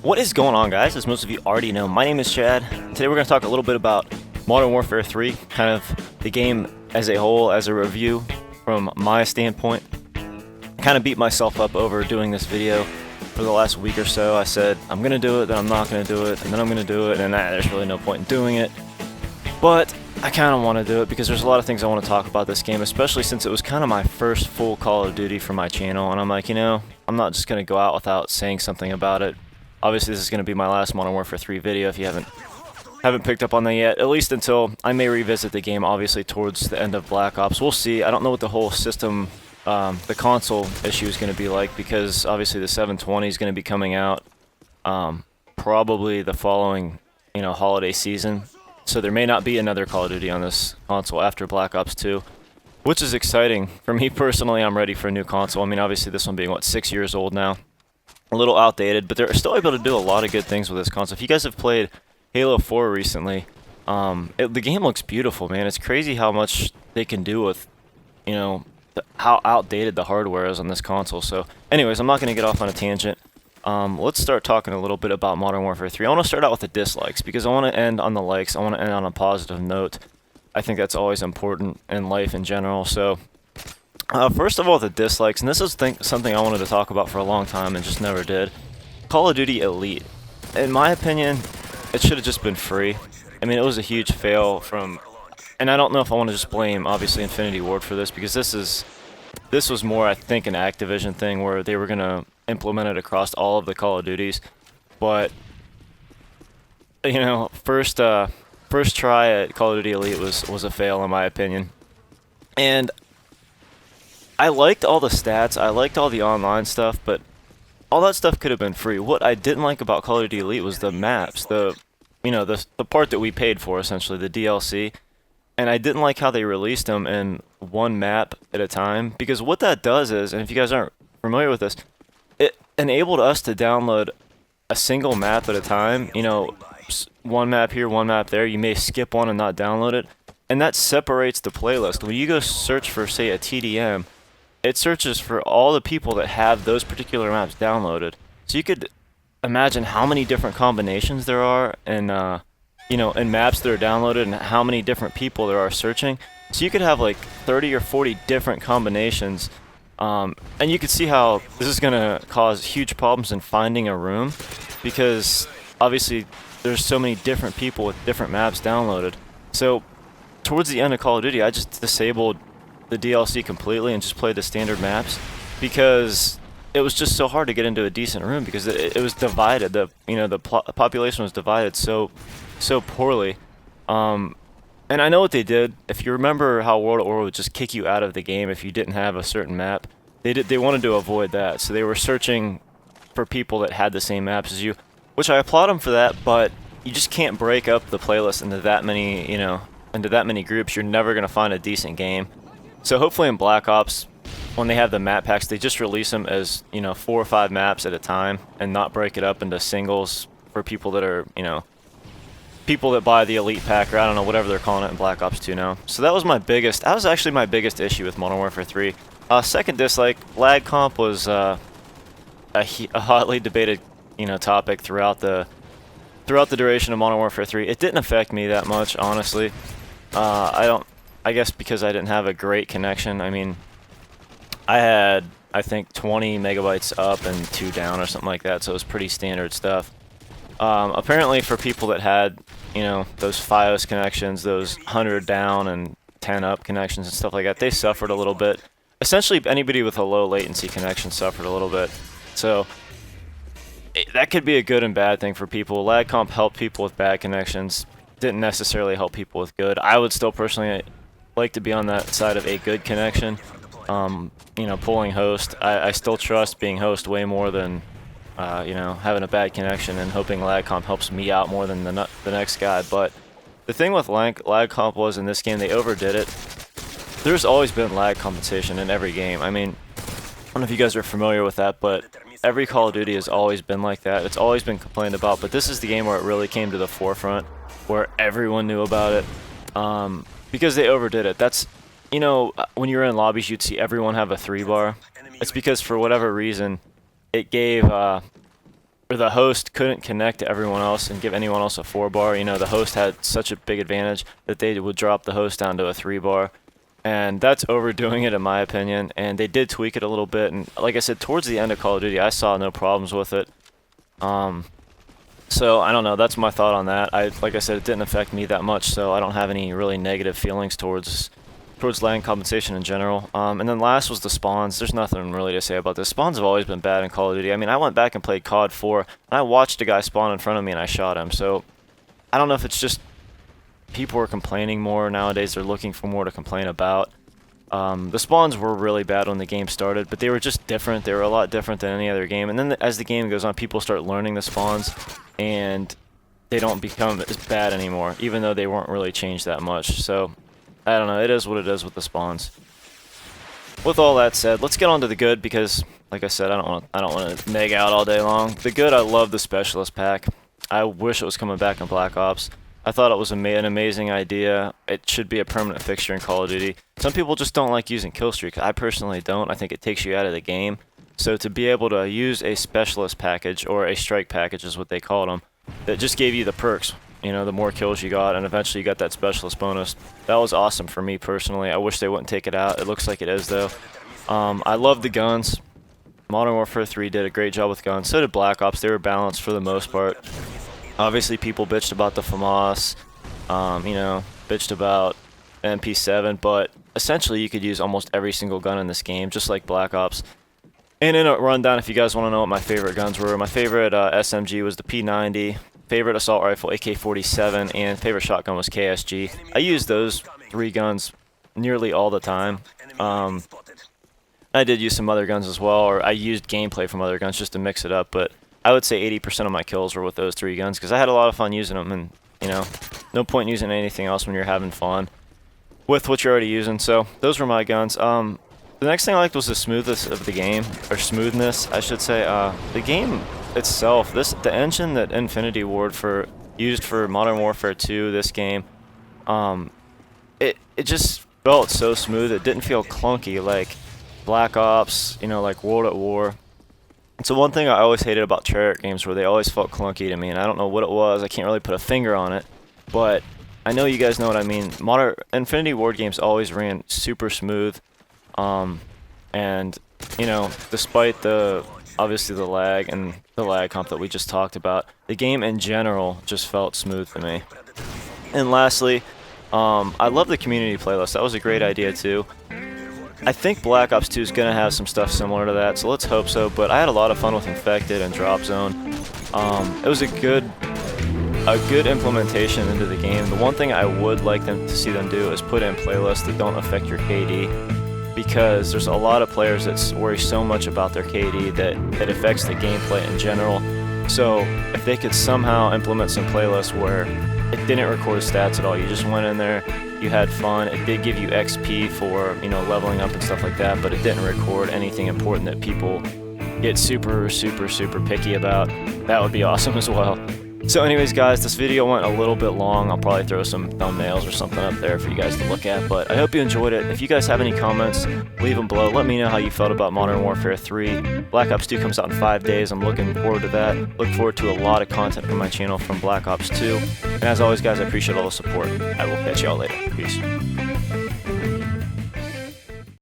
What is going on, guys? As most of you already know, my name is Chad. Today we're going to talk a little bit about Modern Warfare 3, kind of the game as a whole, as a review from my standpoint. I kind of beat myself up over doing this video for the last week or so. I said, I'm going to do it, then I'm not going to do it, and then I'm going to do it, and there's really no point in doing it. But I kind of want to do it because there's a lot of things I want to talk about this game, especially since it was kind of my first full Call of Duty for my channel, and I'm like, I'm not just going to go out without saying something about it. Obviously, this is going to be my last Modern Warfare 3 video if you haven't picked up on that yet, at least until I may revisit the game, obviously, towards the end of Black Ops. We'll see. I don't know what the whole system, the console issue is going to be like, because obviously the 720 is going to be coming out probably the following, holiday season. So there may not be another Call of Duty on this console after Black Ops 2, which is exciting. For me personally, I'm ready for a new console. I mean, obviously this one being, 6 years old now. A little outdated, but they're still able to do a lot of good things with this console. If you guys have played Halo 4 recently, the game looks beautiful, man. It's crazy how much they can do with, how outdated the hardware is on this console. So, anyways, I'm not going to get off on a tangent. Let's start talking a little bit about Modern Warfare 3. I want to start out with the dislikes, because I want to end on the likes. I want to end on a positive note. I think that's always important in life in general. So, first of all, the dislikes, and this is something I wanted to talk about for a long time and just never did. Call of Duty Elite. In my opinion, it should have just been free. I mean, it was a huge fail from, and I don't know if I want to just blame, obviously, Infinity Ward for this, because this was more, I think, an Activision thing where they were going to implement it across all of the Call of Duties. But, first try at Call of Duty Elite was a fail, in my opinion. And I liked all the stats, I liked all the online stuff, but all that stuff could have been free. What I didn't like about Call of Duty Elite was the maps, the part that we paid for, essentially, the DLC. And I didn't like how they released them in one map at a time, because what that does is, and if you guys aren't familiar with this, it enabled us to download a single map at a time. One map here, one map there. You may skip one and not download it, and that separates the playlist. When you go search for, say, a TDM, it searches for all the people that have those particular maps downloaded. So you could imagine how many different combinations there are, and in maps that are downloaded, and how many different people there are searching. So you could have like 30 or 40 different combinations, and you could see how this is going to cause huge problems in finding a room, because obviously there's so many different people with different maps downloaded. So towards the end of Call of Duty, I just disabled the DLC completely and just played the standard maps, because it was just so hard to get into a decent room, because it was divided. The population was divided so poorly. And I know what they did. If you remember how World at War would just kick you out of the game if you didn't have a certain map, they wanted to avoid that. So they were searching for people that had the same maps as you, which I applaud them for that. But you just can't break up the playlist into that many groups. You're never gonna find a decent game. So hopefully in Black Ops, when they have the map packs, they just release them as 4 or 5 maps at a time, and not break it up into singles for people that are people that buy the Elite pack, or I don't know, whatever they're calling it in Black Ops 2 now. So that was actually my biggest issue with Modern Warfare 3. Second dislike, lag comp was a hotly debated topic throughout the duration of Modern Warfare 3. It didn't affect me that much, honestly. I guess because I didn't have a great connection. I mean, I had, I think, 20 megabytes up and 2 down or something like that, so it was pretty standard stuff. Apparently for people that had, those FiOS connections, those 100 down and 10 up connections and stuff like that, they suffered a little bit. Essentially, anybody with a low latency connection suffered a little bit. So that could be a good and bad thing for people. Lag comp helped people with bad connections, didn't necessarily help people with good. I would still personally like to be on that side of a good connection. Pulling host, I still trust being host way more than having a bad connection and hoping lag comp helps me out more than the next guy. But the thing with lag comp was, in this game, they overdid it. There's always been lag compensation in every game. I mean, I don't know if you guys are familiar with that, but every Call of Duty has always been like that. It's always been complained about, but this is the game where it really came to the forefront, where everyone knew about it, because they overdid it. That's, when you were in lobbies, you'd see everyone have a 3 bar. It's because for whatever reason, it gave or the host couldn't connect to everyone else and give anyone else a 4-bar. You know, the host had such a big advantage that they would drop the host down to a 3-bar. And that's overdoing it in my opinion. And they did tweak it a little bit. And like I said, towards the end of Call of Duty, I saw no problems with it. So I don't know. That's my thought on that. Like I said, it didn't affect me that much, so I don't have any really negative feelings towards land compensation in general. And then last was the spawns. There's nothing really to say about this. Spawns have always been bad in Call of Duty. I mean, I went back and played COD 4, and I watched a guy spawn in front of me and I shot him. So I don't know if it's just people are complaining more nowadays. They're looking for more to complain about. The spawns were really bad when the game started, but they were just different. They were a lot different than any other game. And then as the game goes on, people start learning the spawns, and they don't become as bad anymore, even though they weren't really changed that much. So I don't know. It is what it is with the spawns. With all that said, let's get on to the good because, like I said, I don't want to nag out all day long. The good, I love the specialist pack. I wish it was coming back in Black Ops. I thought it was an amazing idea. It should be a permanent fixture in Call of Duty. Some people just don't like using killstreak. I personally don't. I think it takes you out of the game. So to be able to use a specialist package, or a strike package is what they called them, that just gave you the perks, you know, the more kills you got, and eventually you got that specialist bonus. That was awesome for me personally. I wish they wouldn't take it out. It looks like it is though. I love the guns. Modern Warfare 3 did a great job with guns. So did Black Ops. They were balanced for the most part. Obviously, people bitched about the FAMAS, you know, bitched about MP7, but essentially you could use almost every single gun in this game, just like Black Ops. And in a rundown, if you guys want to know what my favorite guns were, my favorite SMG was the P90, favorite assault rifle AK-47, and favorite shotgun was KSG. I used those 3 guns nearly all the time. I did use some other guns as well, or I used gameplay from other guns just to mix it up, but I would say 80% of my kills were with those 3 guns because I had a lot of fun using them, and you know, no point using anything else when you're having fun with what you're already using. So those were my guns. The next thing I liked was the smoothness of the game, or smoothness, I should say. The game itself, the engine that Infinity Ward used for Modern Warfare 2, this game, it just felt so smooth. It didn't feel clunky like Black Ops, you know, like World at War. So one thing I always hated about Treyarch games were they always felt clunky to me, and I don't know what it was. I can't really put a finger on it, but I know you guys know what I mean. Modern Infinity Ward games always ran super smooth, and you know, despite obviously the lag and the lag comp that we just talked about, the game in general just felt smooth to me. And lastly, I love the community playlist. That was a great idea too. I think Black Ops 2 is going to have some stuff similar to that, so let's hope so. But I had a lot of fun with Infected and Drop Zone. It was a good implementation into the game. The one thing I would like them to see them do is put in playlists that don't affect your KD, because there's a lot of players that worry so much about their KD that it affects the gameplay in general. So if they could somehow implement some playlists where it didn't record stats at all, you just went in there, you had fun. It did give you XP for, you know, leveling up and stuff like that, but it didn't record anything important that people get super picky about. That would be awesome as well. So anyways, guys, this video went a little bit long. I'll probably throw some thumbnails or something up there for you guys to look at, but I hope you enjoyed it. If you guys have any comments, leave them below. Let me know how you felt about Modern Warfare 3. Black Ops 2 comes out in 5 days. I'm looking forward to that. Look forward to a lot of content from my channel from Black Ops 2. And as always, guys, I appreciate all the support. I will catch y'all later. Peace.